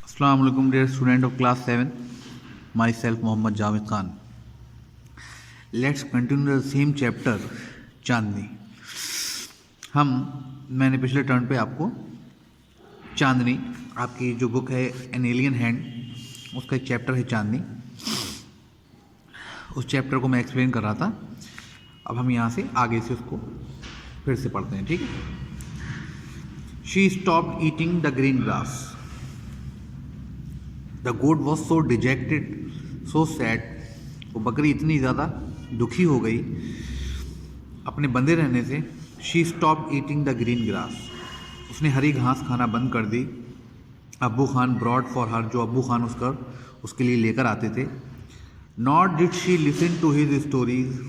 अस्सलाम वालेकुम dear student of class 7, myself Mohammad Javed Khan. Let's continue the same chapter चांदनी. मैंने पिछले turn पे आपको चांदनी, आपकी जो बुक है एन एलियन हैंड, उसका एक चैप्टर है चांदनी. उस चैप्टर को मैं एक्सप्लेन कर रहा था. अब हम यहाँ से आगे से उसको फिर से पढ़ते हैं, ठीक है. She stopped eating the green grass. The goat was so dejected, so sad. वो बकरी इतनी ज़्यादा दुखी हो गई अपने बंधे रहने से. She stop eating the green grass. उसने हरी घास खाना बंद कर दी. अब्बू खान ब्रॉड फॉर हर, जो अब्बू खान उसके लिए लेकर आते थे. Not did she listen to his stories.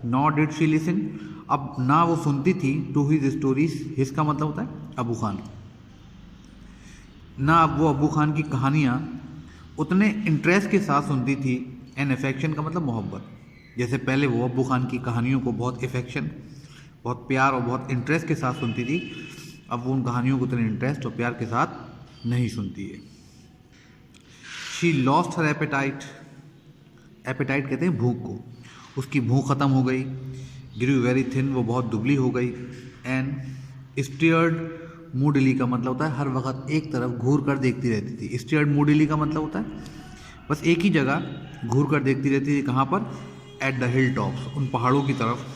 Not did she listen, अब ना वो सुनती थी. टू हिज स्टोरीज, हिज का मतलब होता है अबू खान. ना अब वो अबू खान की कहानियाँ उतने इंटरेस्ट के साथ सुनती थी. एन अफेक्शन का मतलब मोहब्बत. जैसे पहले वो अब्बू खान की कहानियों को बहुत अफेक्शन, बहुत प्यार और बहुत इंटरेस्ट के साथ सुनती थी, अब वो उन कहानियों को उतने इंटरेस्ट और प्यार के साथ नहीं सुनती है. She lost her appetite. Appetite कहते हैं भूख को. उसकी भूख ख़त्म हो गई. ग्रू वेरी थिन, वो बहुत दुबली हो गई. एंड स्टीयर्ड मूडली का मतलब होता है हर वक्त एक तरफ घूर कर देखती रहती थी. स्टीयर्ड मूडली का मतलब होता है बस एक ही जगह घूर कर देखती रहती थी. कहाँ पर? एट द हिल टॉप्स, उन पहाड़ों की तरफ.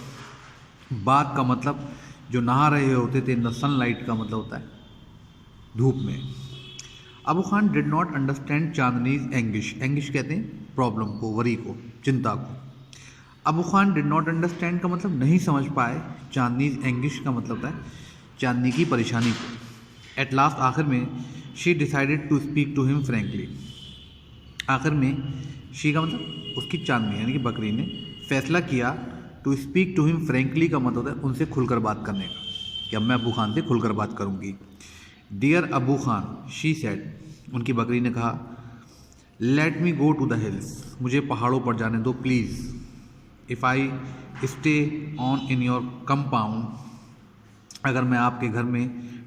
बाग का मतलब जो नहा रहे होते थे. इन द सनलाइट का मतलब होता है धूप में. Abu Khan did not understand Chandni's English. English कहते हैं प्रॉब्लम को, वरी को, चिंता को. Abu Khan did not understand का मतलब नहीं समझ पाए. चांदनीज एंगिश का मतलब होता है चांदनी की परेशानी को. एट लास्ट, आखिर में, she decided to speak to him frankly. आखिर में शी का मतलब उसकी चांदनी यानी कि बकरी ने फैसला किया. To speak to him frankly का मतलब होता है उनसे खुलकर बात करने का, कि अब मैं अबू खान से खुलकर बात करूंगी. Dear Abu Khan, she said, उनकी बकरी ने कहा. Let me go to the hills, मुझे पहाड़ों पर जाने दो please. If I stay on in your compound, अगर मैं आपके घर में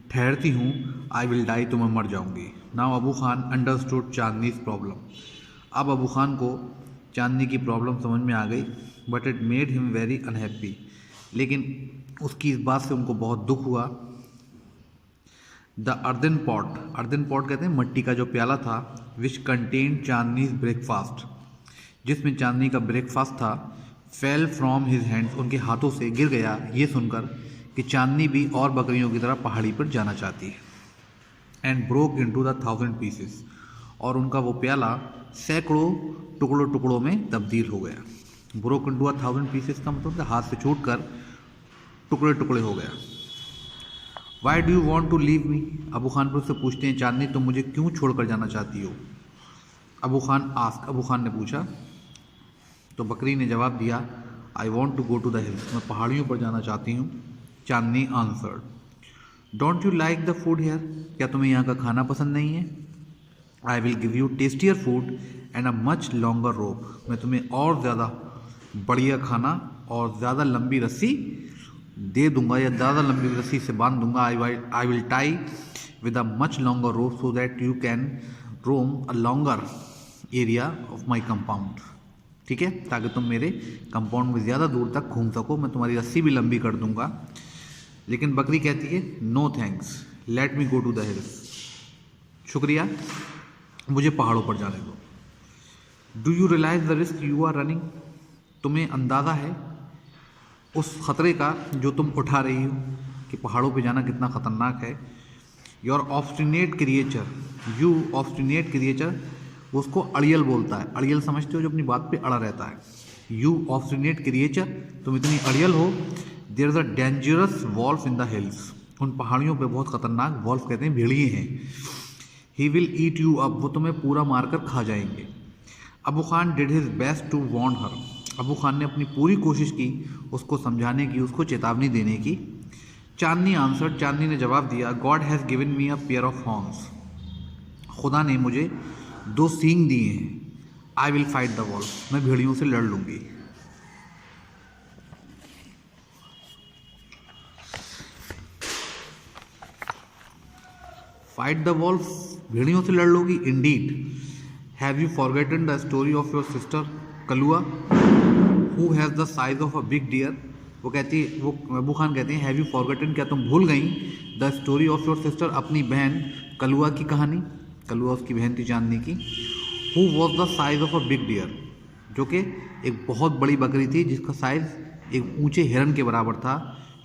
ठहरती हूँ, आई विल डाई, तो मैं मर जाऊँगी. Now Abu Khan understood Chandni's problem. अब अबू खान को चांदनी की प्रॉब्लम समझ में आ गई. But it made him very unhappy, लेकिन उसकी इस बात से उनको बहुत दुख हुआ. The earthen pot, earthen pot कहते हैं मट्टी का जो प्याला था, विच कंटेन्ड चांदनीज ब्रेकफास्ट, जिसमें चांदनी का ब्रेकफास्ट था, फेल फ्रॉम हिज हैंड्स, उनके हाथों से गिर गया. ये सुनकर कि चांदनी भी और बकरियों की तरह पहाड़ी पर जाना चाहती है. And broke into the 1000 pieces, और उनका वो प्याला सैकड़ों टुकड़ों टुकड़ों में तब्दील हो गया. ब्रोक इनटू 1000 पीसेस का मतलब हाथ से छूटकर टुकड़े टुकड़े हो गया. Why do you want to leave me, Abu Khan पर उससे पूछते हैं, चांदनी तुम मुझे क्यों छोड़कर जाना चाहती हो? अबू खान आस्क, अबू खान ने पूछा. तो बकरी ने जवाब दिया, I want to go to the hills, मैं पहाड़ियों पर जाना चाहती हूँ. Chandni answered, don't you like the food here, क्या तुम्हें यहाँ का खाना पसंद नहीं है? I will give you tastier food and a much longer rope, मैं तुम्हें और ज़्यादा बढ़िया खाना और ज़्यादा लंबी रस्सी दे दूंगा, या ज़्यादा लंबी रस्सी से बांध दूंगा. I will tie with a much longer rope so that you can Rome a longer area of my compound. ठीक है, ताकि तुम मेरे कंपाउंड में ज़्यादा दूर तक घूम सको. मैं तुम्हारी रस्सी भी लंबी कर दूंगा. लेकिन बकरी कहती है, no thanks, let me go to the hills, शुक्रिया, मुझे पहाड़ों पर जाने दो. Do you realise the risk you are running, तुम्हें अंदाज़ा है उस ख़तरे का जो तुम उठा रही हो, कि पहाड़ों पर जाना कितना ख़तरनाक है. Your obstinate creature, you obstinate creature, वो उसको अड़ियल बोलता है. अड़ियल समझते हो, जो अपनी बात पे अड़ा रहता है. यू ऑब्स्टिनेट क्रिएचर, तुम इतनी अड़ियल हो. There is a dangerous wolf in the hills, उन पहाड़ियों पे बहुत खतरनाक, वॉल्फ कहते हैं भेड़िए हैं. He will eat you up, वो तुम्हें पूरा मारकर खा जाएंगे. Abu Khan did his best to warn her, Abu Khan ने अपनी पूरी कोशिश की उसको समझाने की, उसको चेतावनी देने की. चांदनी आंसर, चांदनी ने जवाब दिया, God has given me a pair of horns, खुदा ने मुझे 2 सींग दिए हैं. I will fight the wolf, मैं भेड़ियों से लड़ लूँगी. फाइट द वॉल्फ भेड़ियों से लड़ लोगी? Indeed. Have you forgotten the story of your sister Kalua who has the size of a big deer? वो कहती है, वो अबू खान कहते हैं हैव यू फॉरगेटन, क्या तुम भूल गई the story of your sister, अपनी बहन कलुआ की कहानी? कलुआ उसकी बहन थी चांदनी की। Who was the size of a big deer, जो कि एक बहुत बड़ी बकरी थी जिसका साइज एक ऊंचे हिरन के बराबर था।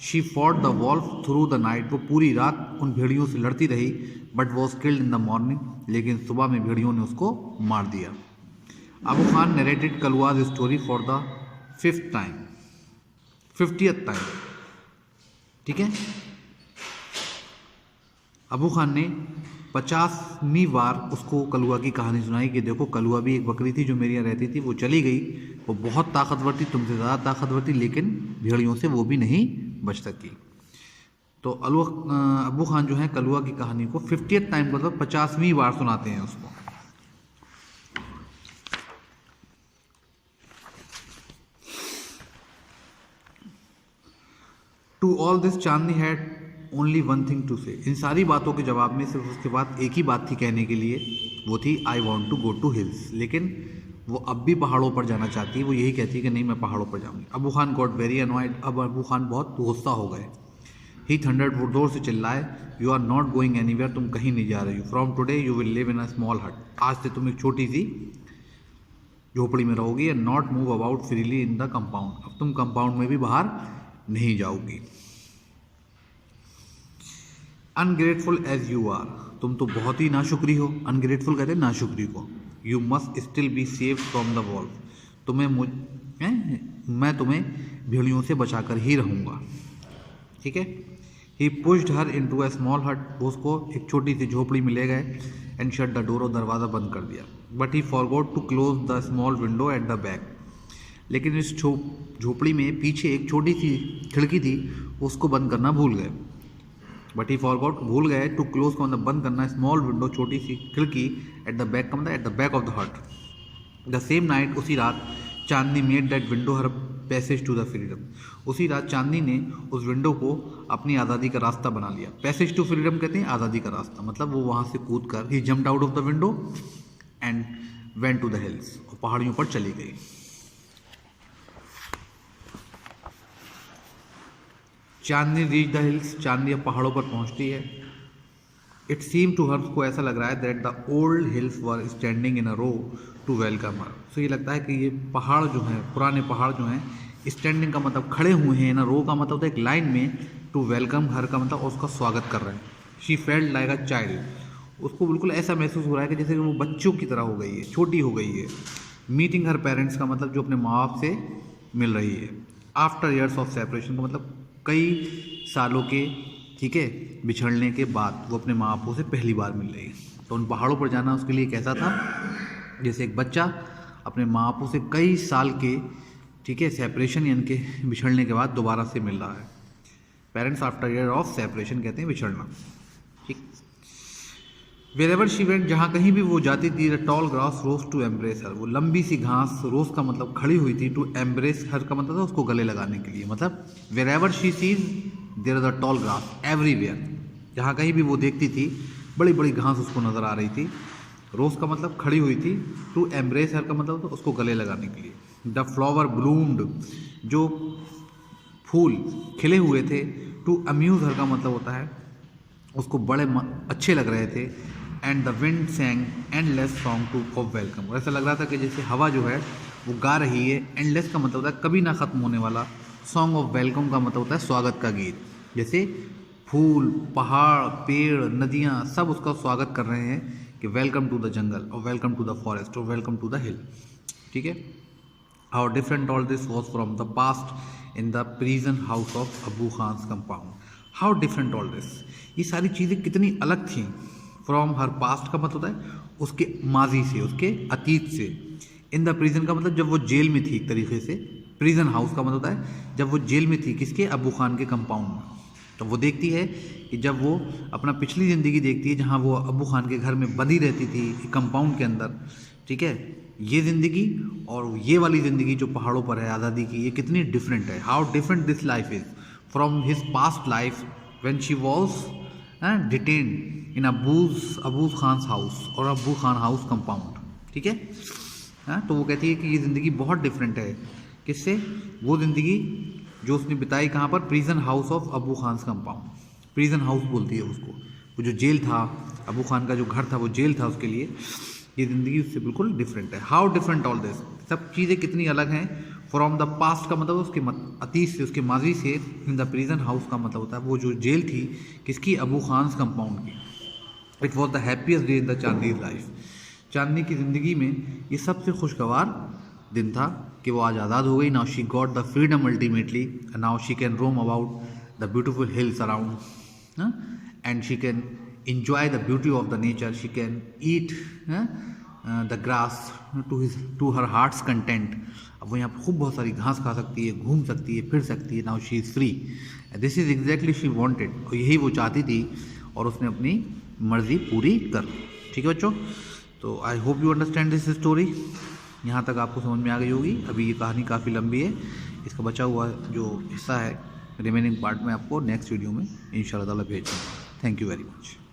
She fought the wolf through the night, वो पूरी रात उन भेड़ियों से लड़ती रही, but was killed in the morning, लेकिन सुबह में भेड़ियों ने उसको मार दिया। Abu Khan narrated Kalua's story for the 50th time. ठीक है, अबू खान ने 50वीं बार उसको कलुआ की कहानी सुनाई कि देखो कलुआ भी एक बकरी थी जो मेरे यहाँ रहती थी, वो चली गई, वो बहुत ताकतवर थी, तुमसे ज़्यादा ताकतवर थी, लेकिन भेड़ियों से वो भी नहीं बच सकी। तो अबू खान जो है कलुआ की कहानी को 50th टाइम मतलब 50वीं बार सुनाते हैं उसको। To all this Chandni had only one thing to say, इन सारी बातों के जवाब में सिर्फ उसके बाद एक ही बात थी कहने के लिए, वो थी I want to go to hills. लेकिन वो अब भी पहाड़ों पर जाना चाहती है, वो यही कहती है कि नहीं मैं पहाड़ों पर जाऊंगी। Abu Khan got very annoyed, अब अबू खान बहुत गुस्सा हो गए। ही थंडर्ड, वो जोर से चिल्लाए, you are not going anywhere, तुम कहीं नहीं जा रही हो। From today you will live in a small hut, आज से तुम एक छोटी सी झोपड़ी में रहोगी, and not move about freely in the compound, अब तुम कंपाउंड में भी बाहर नहीं जाओगी। अनग्रेटफुल एज यू आर, तुम तो बहुत ही नाशुक्री हो। अनग्रेटफुल कहते हैं नाशुक्री को। You must still be save from the wolf, मैं तुम्हें भेड़ियों से बचाकर ही रहूँगा। ठीक है, he pushed her into a small hut, वो उसको एक छोटी सी झोपड़ी में ले गए, एंड शट द डोर, और दरवाज़ा बंद कर दिया। But he forgot to close the small window at the back, लेकिन इस झोपड़ी में पीछे एक छोटी सी खिड़की थी, उसको बंद करना भूल गए। बट ही फॉरगॉट, भूल गए, टू क्लोज का मतलब बंद करना, स्मॉल विंडो छोटी सी खिड़की, एट द बैक का मतलब at the back of the hut. The same night, उसी रात, Chandni made that window her passage to the freedom, उसी रात चांदनी ने उस विंडो को अपनी आज़ादी का रास्ता बना लिया। पैसेज टू फ्रीडम कहते हैं आज़ादी का रास्ता, मतलब वो वहाँ से कूद कर he jumped out of the window and went to the hills, और पहाड़ियों पर चली गई। Chandni reach the hills, Chandni अब पहाड़ों पर पहुंचती है। इट सीम टू हर, को ऐसा लग रहा है that the old hills were standing in a row to welcome her, तो ये लगता है कि ये पहाड़ जो हैं, पुराने पहाड़ जो हैं, स्टैंडिंग का मतलब खड़े हुए हैं, ना रो का मतलब होता है एक लाइन में, टू वेलकम हर का मतलब उसका स्वागत कर रहे हैं। She felt like a child, उसको बिल्कुल ऐसा महसूस हो रहा है कि जैसे वो बच्चों की तरह हो गई है, छोटी हो गई है। मीटिंग हर पेरेंट्स का मतलब जो अपने माँ बाप से मिल रही है। आफ्टर ईयर्स ऑफ सेपरेशन का मतलब कई सालों के, ठीक है, बिछड़ने के बाद वो अपने माँ बापों से पहली बार मिल रही है। तो उन पहाड़ों पर जाना उसके लिए कैसा था, जैसे एक बच्चा अपने माँ बापों से कई साल के, ठीक है, सेपरेशन यानी कि बिछड़ने के बाद दोबारा से मिल रहा है। Parents after year of separation कहते हैं बिछड़ना। ठीक, वेरेवर शी वेंट, जहाँ कहीं भी वो जाती थी, the tall grass rose to embrace her, वो लंबी सी घास, रोज का मतलब खड़ी हुई थी, टू एम्ब्रेस हर का मतलब था उसको गले लगाने के लिए। मतलब wherever she sees there is the tall grass everywhere, जहाँ कहीं भी वो देखती थी बड़ी बड़ी घास उसको नज़र आ रही थी। रोज का मतलब खड़ी हुई थी, टू एम्ब्रेस हर का मतलब था उसको गले लगाने के लिए। द फ्लावर ब्लूम्ड, जो फूल खिले हुए थे, टू अम्यूज हर का मतलब होता है उसको बड़े अच्छे लग रहे थे। And the wind सैंग endless song two of welcome, ऐसा लग रहा था कि जैसे हवा जो है वो गा रही है। एंडलेस का मतलब होता है कभी ना ख़त्म होने वाला, सॉन्ग ऑफ वेलकम का मतलब होता है स्वागत का गीत। जैसे फूल, पहाड़, पेड़, नदियाँ सब उसका स्वागत कर रहे हैं कि वेलकम टू द जंगल, और वेलकम टू द फॉरेस्ट, और वेलकम टू द हिल। ठीक है, how different all this was from the past in the prison house of Abu Khan's compound. How different all this, ये सारी चीज़ें कितनी अलग थीं। फ्रॉम हर पास्ट का मतलब होता है उसके माजी से, उसके अतीत से। इन द प्रिजन का मतलब जब वो जेल में थी, एक तरीके से। प्रिजन हाउस का मतलब होता है जब वो जेल में थी, किसके, अबू खान के कंपाउंड में। तो वो देखती है कि जब वो अपना पिछली ज़िंदगी देखती है जहाँ वो अबू खान के घर में बंधी रहती थी कंपाउंड के अंदर, ठीक है, ये ज़िंदगी और ये वाली ज़िंदगी जो पहाड़ों पर है आज़ादी की, ये कितनी डिफरेंट है। How different this life is from his past life when she was detained in अबूज खान हाउस और अबू खान हाउस कंपाउंड, ठीक है। तो वो कहती है कि ये ज़िंदगी बहुत डिफरेंट है किससे, वो ज़िंदगी जो उसने बिताई कहाँ पर, prison house of Abu Khan compound, prison house बोलती है उसको, वो जो जेल था, अबू खान का जो घर था वो जेल था उसके लिए, ये ज़िंदगी उससे बिल्कुल डिफरेंट है। हाउ डिफरेंट ऑल दिस, सब चीज़ें कितनी अलग हैं। फ्रॉम द पास्ट का मतलब उसके अतीत से, उसके माजी से। इन द प्रिजन हाउस का मतलब होता है वो जो जेल थी किसकी, अबू खान कंपाउंड की। It was the happiest day in the Chandni life, Chandni की ज़िंदगी में ये सबसे खुशगवार दिन था कि वो आज आज़ाद हो गई। Now she got the freedom ultimately, now she can Rome about the beautiful hills around and she can enjoy the beauty of the nature, she can eat the grass to her heart's content। अब वो यहाँ पर खूब बहुत सारी घास खा सकती है, घूम सकती है, फिर सकती है। Now she is free, this is exactly she wanted, और यही वो चाहती थी और उसने अपनी मर्जी पूरी कर ली। ठीक है बच्चों, तो I hope you understand this story. यहाँ तक आपको समझ में आ गई होगी। अभी ये कहानी काफ़ी लंबी है, इसका बचा हुआ जो हिस्सा है रिमेनिंग पार्ट में आपको नेक्स्ट वीडियो में इंशाल्लाह ताला भेज दूँगा। Thank you very much.